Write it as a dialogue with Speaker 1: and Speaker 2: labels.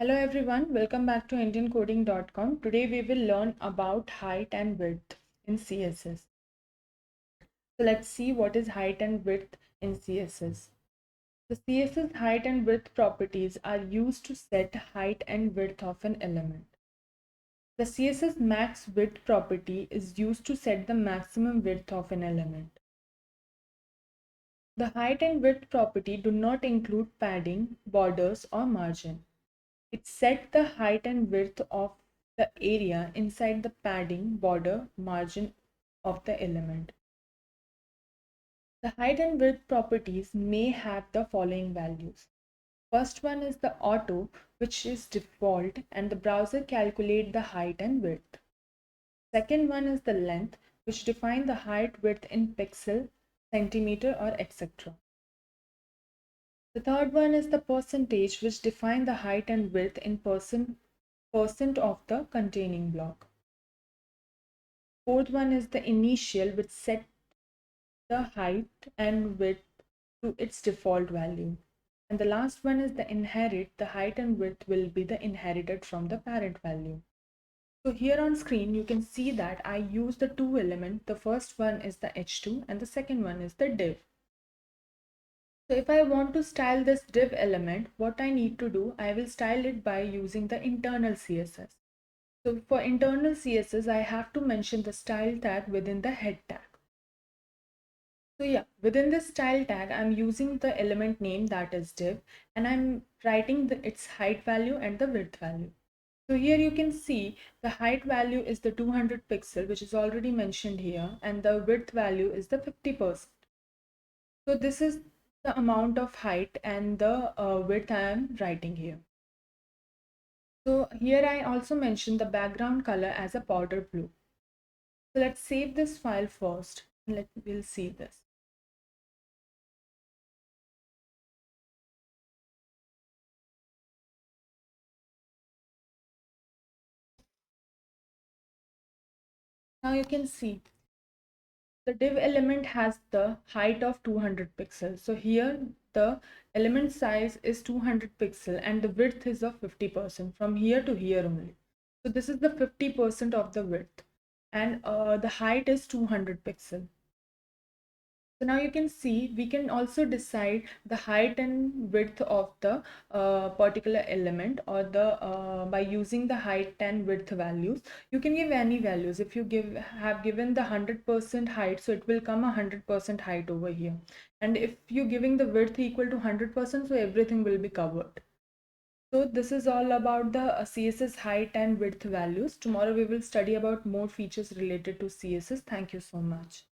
Speaker 1: Hello everyone, welcome back to IndianCoding.com. Today we will learn about height and width in CSS. So let's see what is height and width in CSS. The CSS height and width properties are used to set height and width of an element. The CSS max width property is used to set the maximum width of an element. The height and width property do not include padding, borders, or margin. It sets the height and width of the area inside the padding, border, margin of the element. The height and width properties may have the following values. First one is the auto, which is default, and the browser calculates the height and width. Second one is the length, which defines the height width in pixel, centimeter, or etc. The third one is the percentage, which defines the height and width in percent of the containing block. Fourth one is the initial, which set the height and width to its default value. And the last one is the inherit. The height and width will be the inherited from the parent value. So here on screen you can see that I use the two elements. The first one is the h2 and the second one is the div. So if I want to style this div element, what I need to do, I will style it by using the internal CSS. So for internal CSS, I have to mention the style tag within the head tag. So yeah, within this style tag, I'm using the element name, that is div, and I'm writing its height value and the width value. So here you can see the height value is the 200 pixel, which is already mentioned here, and the width value is the 50%. So this is the amount of height and the width I am writing here. So here I also mentioned the background color as a powder blue. So let's save this file first and we'll see this. Now you can see the div element has the height of 200 pixels. So here the element size is 200 pixel and the width is of 50% from here to here only. So this is the 50% of the width and the height is 200 pixel. So now you can see we can also decide the height and width of the particular element or the by using the height and width values. You can give any values. If you have given the 100% height, so it will come 100% height over here. And if you're giving the width equal to 100%, so everything will be covered. So this is all about the CSS height and width values. Tomorrow we will study about more features related to CSS. Thank you so much.